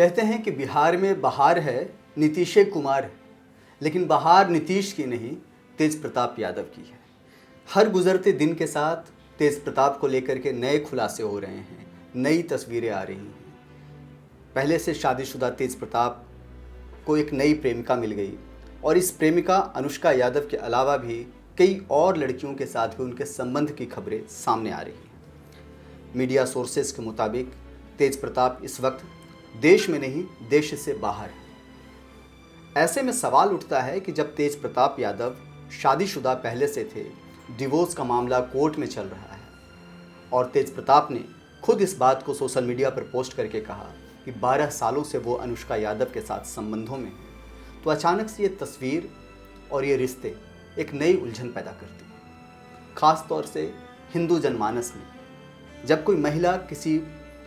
कहते हैं कि बिहार में बहार है, नीतीश कुमार है, लेकिन बहार नीतीश की नहीं, तेज प्रताप यादव की है। हर गुजरते दिन के साथ तेज प्रताप को लेकर के नए खुलासे हो रहे हैं, नई तस्वीरें आ रही हैं। पहले से शादीशुदा तेज प्रताप को एक नई प्रेमिका मिल गई और इस प्रेमिका अनुष्का यादव के अलावा भी कई और लड़कियों के साथ भी उनके संबंध की खबरें सामने आ रही हैं। मीडिया सोर्सेज के मुताबिक तेज प्रताप इस वक्त देश में नहीं, देश से बाहर है। ऐसे में सवाल उठता है कि जब तेज प्रताप यादव शादीशुदा पहले से थे, डिवोर्स का मामला कोर्ट में चल रहा है और तेज प्रताप ने खुद इस बात को सोशल मीडिया पर पोस्ट करके कहा कि 12 सालों से वो अनुष्का यादव के साथ संबंधों में हैं, तो अचानक से ये तस्वीर और ये रिश्ते एक नई उलझन पैदा करती हैं। ख़ास तौर से हिंदू जनमानस में जब कोई महिला किसी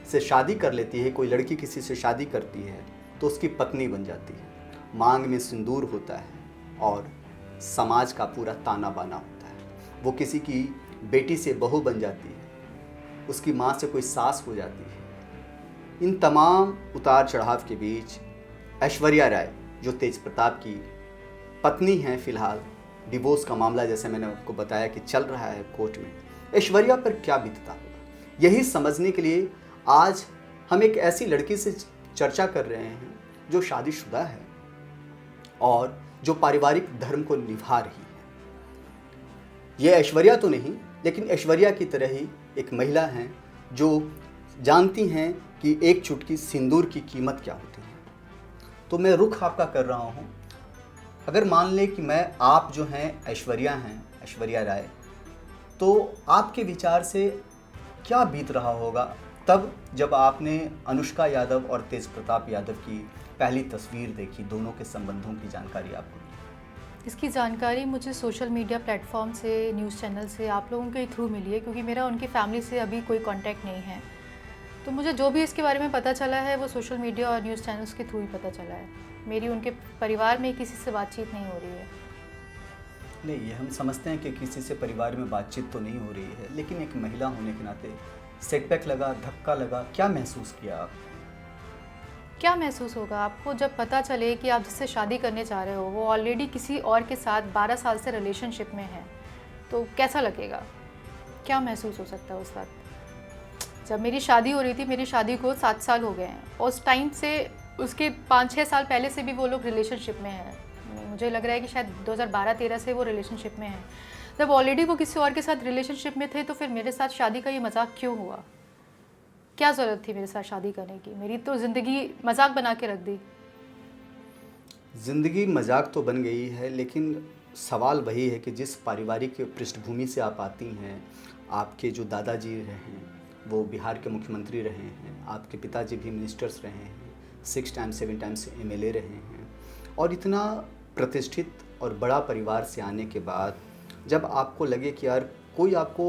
से शादी कर लेती है, कोई लड़की किसी से शादी करती है तो उसकी पत्नी बन जाती है। मांग में सिंदूर होता है और समाज का पूरा ताना बाना होता है। वो किसी की बेटी से बहू बन जाती है, उसकी माँ से कोई सास हो जाती है। इन तमाम उतार चढ़ाव के बीच ऐश्वर्या राय, जो तेज प्रताप की पत्नी हैं, फिलहाल डिवोर्स का मामला जैसे मैंने आपको बताया कि चल रहा है कोर्ट में, ऐश्वर्या पर क्या बीतता होगा, यही समझने के लिए आज हम एक ऐसी लड़की से चर्चा कर रहे हैं जो शादीशुदा है और जो पारिवारिक धर्म को निभा रही है। ये ऐश्वर्या तो नहीं, लेकिन ऐश्वर्या की तरह ही एक महिला हैं जो जानती हैं कि एक चुटकी सिंदूर की कीमत क्या होती है। तो मैं रुख आपका कर रहा हूँ, अगर मान लें कि आप जो हैं ऐश्वर्या राय, तो आपके विचार से क्या बीत रहा होगा तब जब आपने अनुष्का यादव और तेज प्रताप यादव की पहली तस्वीर देखी, दोनों के संबंधों की जानकारी आपको मिली? इसकी जानकारी मुझे सोशल मीडिया प्लेटफॉर्म से, न्यूज़ चैनल से, आप लोगों के थ्रू मिली है, क्योंकि मेरा उनकी फैमिली से अभी कोई कांटेक्ट नहीं है। तो मुझे जो भी इसके बारे में पता चला है वो सोशल मीडिया और न्यूज़ चैनल्स के थ्रू ही पता चला है। मेरी उनके परिवार में किसी से बातचीत नहीं हो रही है। नहीं, ये हम समझते हैं कि किसी से परिवार में बातचीत तो नहीं हो रही है, लेकिन एक महिला होने के नाते सेटबैक लगा, धक्का लगा, क्या महसूस किया आप? क्या महसूस होगा आपको जब पता चले कि आप जिससे शादी करने चाह रहे हो वो ऑलरेडी किसी और के साथ 12 साल से रिलेशनशिप में है, तो कैसा लगेगा? क्या महसूस हो सकता है उस वक्त? जब मेरी शादी हो रही थी, मेरी शादी को 7 साल हो गए हैं, उस टाइम से उसके 5-6 साल पहले से भी वो लोग रिलेशनशिप में हैं। मुझे लग रहा है कि शायद 2012-13 से वो रिलेशनशिप में हैं। जब ऑलरेडी वो किसी और के साथ रिलेशनशिप में थे तो फिर मेरे साथ शादी का ये मजाक क्यों हुआ? क्या ज़रूरत थी मेरे साथ शादी करने की? मेरी तो ज़िंदगी मजाक बना के रख दी। ज़िंदगी मजाक तो बन गई है, लेकिन सवाल वही है कि जिस पारिवारिक पृष्ठभूमि से आप आती हैं, आपके जो दादाजी रहे हैं वो बिहार के मुख्यमंत्री रहे हैं, आपके पिताजी भी मिनिस्टर्स रहे हैं, 6 टाइम्स 7 टाइम्स MLA रहे हैं, और इतना प्रतिष्ठित और बड़ा परिवार से आने के बाद जब आपको लगे कि यार कोई आपको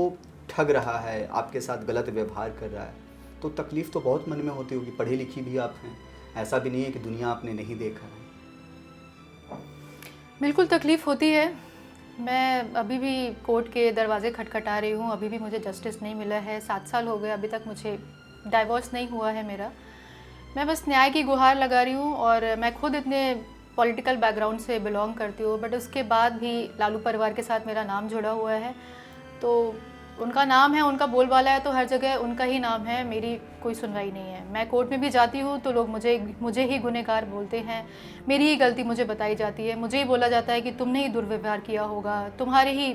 ठग रहा है, आपके साथ गलत व्यवहार कर रहा है, तो तकलीफ़ तो बहुत मन में होती होगी। पढ़ी लिखी भी आप हैं, ऐसा भी नहीं है कि दुनिया आपने नहीं देखा है। बिल्कुल तकलीफ़ होती है। मैं अभी भी कोर्ट के दरवाजे खटखटा रही हूँ, अभी भी मुझे जस्टिस नहीं मिला है। 7 साल हो गए, अभी तक मुझे डाइवोर्स नहीं हुआ है मेरा। मैं बस न्याय की गुहार लगा रही हूँ और मैं खुद इतने पॉलिटिकल बैकग्राउंड से बिलोंग करती हूँ, बट उसके बाद भी लालू परिवार के साथ मेरा नाम जुड़ा हुआ है। तो उनका नाम है, उनका बोलबाला है, तो हर जगह उनका ही नाम है, मेरी कोई सुनवाई नहीं है। मैं कोर्ट में भी जाती हूँ तो लोग मुझे ही गुनहगार बोलते हैं, मेरी ही गलती मुझे बताई जाती है, मुझे ही बोला जाता है कि तुमने ही दुर्व्यवहार किया होगा, तुम्हारे ही,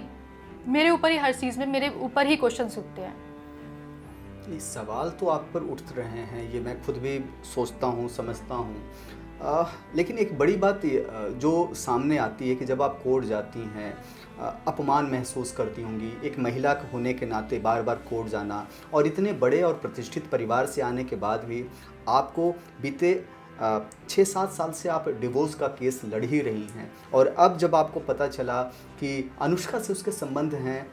मेरे ऊपर ही हर चीज़ में मेरे ऊपर ही क्वेश्चन उठते हैं। ये सवाल तो आप पर उठ रहे हैं, ये मैं खुद भी सोचता हूँ, समझता हूँ, लेकिन एक बड़ी बात जो सामने आती है कि जब आप कोर्ट जाती हैं, अपमान महसूस करती होंगी, एक महिला होने के नाते बार बार कोर्ट जाना, और इतने बड़े और प्रतिष्ठित परिवार से आने के बाद भी आपको बीते 6-7 साल से आप डिवोर्स का केस लड़ ही रही हैं, और अब जब आपको पता चला कि अनुष्का से उसके संबंध हैं,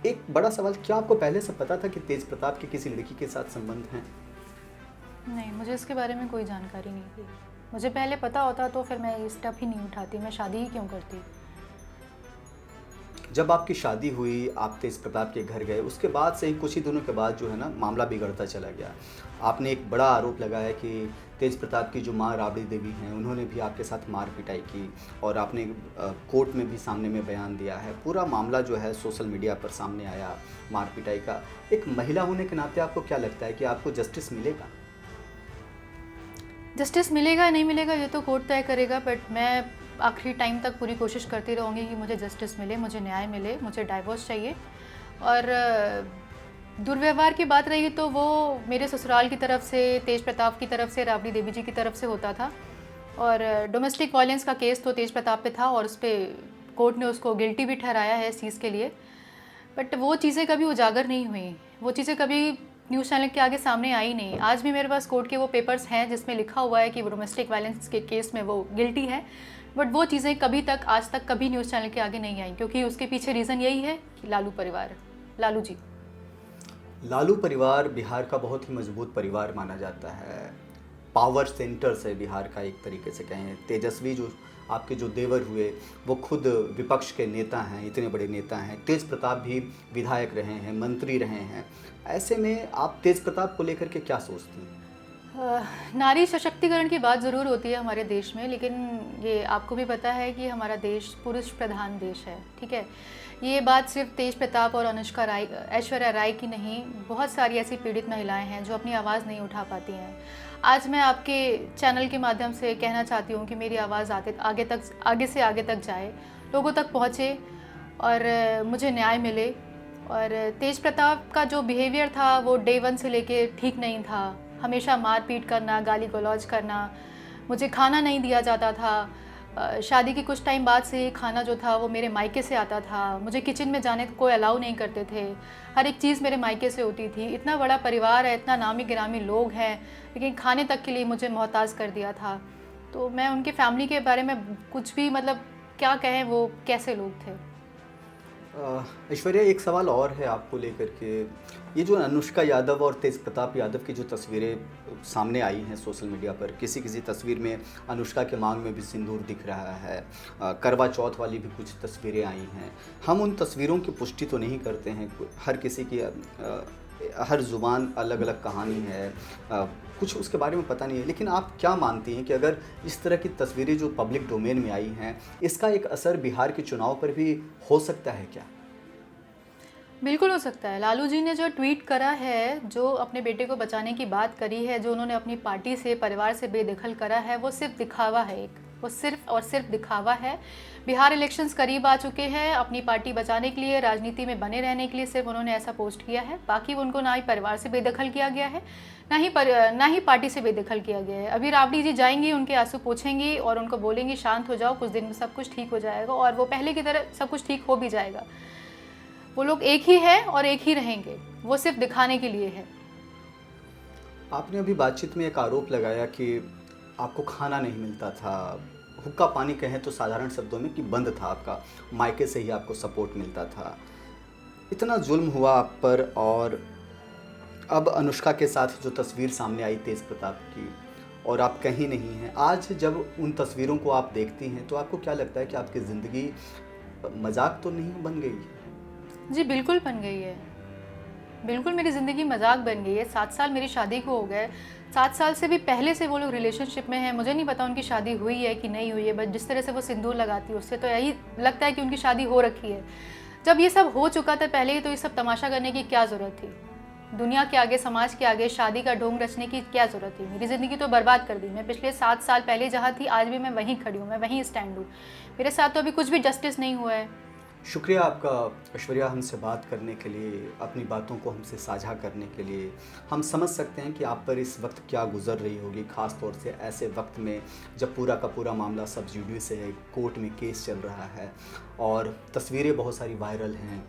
एक बड़ा सवाल, क्या आपको पहले से पता था कि तेज प्रताप के किसी लड़की के साथ संबंध हैं? नहीं, मुझे इसके बारे में कोई जानकारी नहीं थी। मुझे पहले पता होता तो फिर मैं ये स्टेप ही नहीं उठाती, मैं शादी ही क्यों करती। जब आपकी शादी हुई, आप तेज प्रताप के घर गए, उसके बाद से ही कुछ ही दिनों के बाद जो है ना मामला बिगड़ता चला गया। आपने एक बड़ा आरोप लगाया कि तेज प्रताप की जो माँ राबड़ी देवी हैं उन्होंने भी आपके साथ मार पिटाई की और आपने कोर्ट में भी सामने में बयान दिया है। पूरा मामला जो है सोशल मीडिया पर सामने आया मार पिटाई का। एक महिला होने के नाते आपको क्या लगता है कि आपको जस्टिस मिलेगा? जस्टिस मिलेगा नहीं मिलेगा ये तो कोर्ट तय करेगा, बट मैं आखिरी टाइम तक पूरी कोशिश करती रहूँगी कि मुझे जस्टिस मिले, मुझे न्याय मिले, मुझे डाइवोर्स चाहिए। और दुर्व्यवहार की बात रही तो वो मेरे ससुराल की तरफ से, तेज प्रताप की तरफ से, राबड़ी देवी जी की तरफ से होता था। और डोमेस्टिक वायलेंस का केस तो तेज प्रताप पे था और उस पर कोर्ट ने उसको गिल्टी भी ठहराया है इस चीज़ के लिए। बट वो चीज़ें कभी उजागर नहीं हुई, वो चीज़ें कभी न्यूज़ चैनल के आगे सामने आई नहीं। आज भी मेरे पास कोर्ट के वो पेपर्स हैं जिसमें लिखा हुआ है कि वो डोमेस्टिक वायलेंस के केस में वो गिल्टी है, बट वो चीज़ें कभी तक आज तक कभी न्यूज़ चैनल के आगे नहीं आई, क्योंकि उसके पीछे रीज़न यही है कि लालू परिवार, लालू जी। लालू परिवार बिहार का बहुत ही मजबूत परिवार माना जाता है। पावर सेंटर से बिहार का एक तरीके से कहें। तेजस्वी जो आपके जो देवर हुए वो खुद विपक्ष के नेता हैं, इतने बड़े नेता हैं। तेज प्रताप भी विधायक रहे हैं, मंत्री रहे हैं। ऐसे में आप तेज प्रताप को लेकर के क्या सोचती हैं? नारी सशक्तिकरण की बात ज़रूर होती है हमारे देश में, लेकिन ये आपको भी पता है कि हमारा देश पुरुष प्रधान देश है, ठीक है। ये बात सिर्फ तेज प्रताप और अनुष्का राय, ऐश्वर्या राय की नहीं, बहुत सारी ऐसी पीड़ित महिलाएं हैं जो अपनी आवाज़ नहीं उठा पाती हैं। आज मैं आपके चैनल के माध्यम से कहना चाहती हूँ कि मेरी आवाज़ आगे से आगे तक जाए, लोगों तक पहुँचे और मुझे न्याय मिले। और तेज प्रताप का जो बिहेवियर था वो डे 1 से लेके ठीक नहीं था। हमेशा मारपीट करना, गाली गलौज करना, मुझे खाना नहीं दिया जाता था। शादी के कुछ टाइम बाद से खाना जो था वो मेरे मायके से आता था। मुझे किचन में जाने को कोई अलाउ नहीं करते थे। हर एक चीज़ मेरे मायके से होती थी। इतना बड़ा परिवार है, इतना नामी गिरामी लोग हैं, लेकिन खाने तक के लिए मुझे मोहताज कर दिया था। तो मैं उनके फैमिली के बारे में कुछ भी मतलब क्या कहें, वो कैसे लोग थे। ऐश्वर्या, एक सवाल और है आपको लेकर के। ये जो अनुष्का यादव और तेज प्रताप यादव की जो तस्वीरें सामने आई हैं सोशल मीडिया पर, किसी किसी तस्वीर में अनुष्का के मांग में भी सिंदूर दिख रहा है, करवा चौथ वाली भी कुछ तस्वीरें आई हैं। हम उन तस्वीरों की पुष्टि तो नहीं करते हैं, हर किसी की हर ज़ुबान अलग अलग कहानी है, कुछ उसके बारे में पता नहीं है। लेकिन आप क्या मानती हैं कि अगर इस तरह की तस्वीरें जो पब्लिक डोमेन में आई हैं, इसका एक असर बिहार के चुनाव पर भी हो सकता है क्या? बिल्कुल हो सकता है। लालू जी ने जो ट्वीट करा है, जो अपने बेटे को बचाने की बात करी है, जो उन्होंने अपनी पार्टी से, परिवार से बेदखल करा है, वो सिर्फ दिखावा है। वो सिर्फ और सिर्फ दिखावा है। बिहार इलेक्शंस करीब आ चुके हैं, अपनी पार्टी बचाने के लिए, राजनीति में बने रहने के लिए सिर्फ उन्होंने ऐसा पोस्ट किया है। बाकी उनको ना ही परिवार से बेदखल किया गया है, ना ही पार्टी से बेदखल किया गया है। अभी राबड़ी जी जाएंगी, उनके आंसू पोंछेंगी और उनको बोलेंगी शांत हो जाओ, कुछ दिन में सब कुछ ठीक हो जाएगा, और वो पहले की तरह सब कुछ ठीक हो भी जाएगा। वो लोग एक ही है और एक ही रहेंगे, वो सिर्फ दिखाने के लिए है। आपने अभी बातचीत में एक आरोप लगाया कि आपको खाना नहीं मिलता था, हुक्का पानी कहें तो साधारण शब्दों में कि बंद था आपका, मायके से ही आपको सपोर्ट मिलता था। इतना जुल्म हुआ आप पर, और अब अनुष्का के साथ जो तस्वीर सामने आई तेज प्रताप की, और आप कहीं नहीं हैं। आज जब उन तस्वीरों को आप देखती हैं तो आपको क्या लगता है कि आपकी ज़िंदगी मजाक तो नहीं बन गई? जी बिल्कुल बन गई है, बिल्कुल मेरी ज़िंदगी मजाक बन गई है। 7 साल मेरी शादी को हो गए, 7 साल से भी पहले से वो लोग रिलेशनशिप में हैं। मुझे नहीं पता उनकी शादी हुई है कि नहीं हुई है, बट जिस तरह से वो सिंदूर लगाती है उससे तो यही लगता है कि उनकी शादी हो रखी है। जब ये सब हो चुका था पहले ही, तो ये सब तमाशा करने की क्या ज़रूरत थी? दुनिया के आगे, समाज के आगे शादी का ढोंग रचने की क्या ज़रूरत थी? मेरी ज़िंदगी तो बर्बाद कर दी। मैं पिछले 7 साल पहले जहाँ थी, आज भी मैं वहीं खड़ी हूँ, मैं वहीं स्टैंड हूँ। मेरे साथ तो अभी कुछ भी जस्टिस नहीं हुआ है। शुक्रिया आपका ऐश्वर्या, हमसे बात करने के लिए, अपनी बातों को हमसे साझा करने के लिए। हम समझ सकते हैं कि आप पर इस वक्त क्या गुजर रही होगी, ख़ास तौर से ऐसे वक्त में जब पूरा का पूरा मामला सब जुडिस है, कोर्ट में केस चल रहा है और तस्वीरें बहुत सारी वायरल हैं।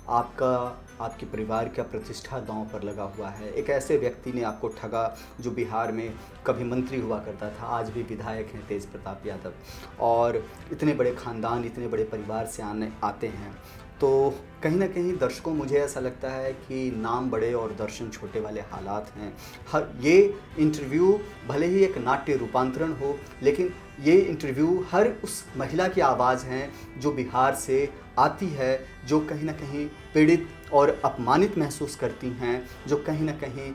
आपके परिवार का प्रतिष्ठा दांव पर लगा हुआ है। एक ऐसे व्यक्ति ने आपको ठगा जो बिहार में कभी मंत्री हुआ करता था, आज भी विधायक हैं, तेज प्रताप यादव, और इतने बड़े ख़ानदान, इतने बड़े परिवार से आते हैं। तो कहीं ना कहीं दर्शकों, मुझे ऐसा लगता है कि नाम बड़े और दर्शन छोटे वाले हालात हैं। हर ये इंटरव्यू भले ही एक नाट्य रूपांतरण हो, लेकिन ये इंटरव्यू हर उस महिला की आवाज़ हैं जो बिहार से आती है, जो कहीं ना कहीं पीड़ित और अपमानित महसूस करती हैं, जो कहीं ना कहीं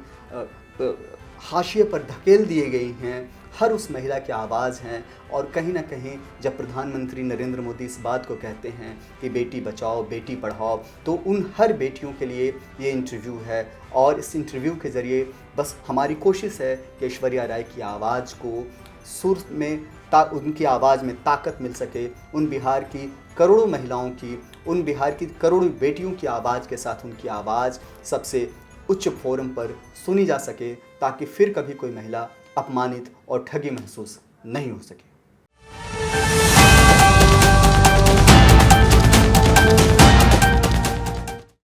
हाशिए पर धकेल दिए गई हैं, हर उस महिला की आवाज़ हैं। और कहीं ना कहीं जब प्रधानमंत्री नरेंद्र मोदी इस बात को कहते हैं कि बेटी बचाओ बेटी पढ़ाओ, तो उन हर बेटियों के लिए ये इंटरव्यू है। और इस इंटरव्यू के ज़रिए बस हमारी कोशिश है कि ऐश्वर्या राय की आवाज़ को सुर में उनकी आवाज़ में ताकत मिल सके, उन बिहार की करोड़ों महिलाओं की, उन बिहार की करोड़ों बेटियों की आवाज़ के साथ उनकी आवाज़ सबसे उच्च फोरम पर सुनी जा सके, ताकि फिर कभी कोई महिला अपमानित और ठगी महसूस नहीं हो सके।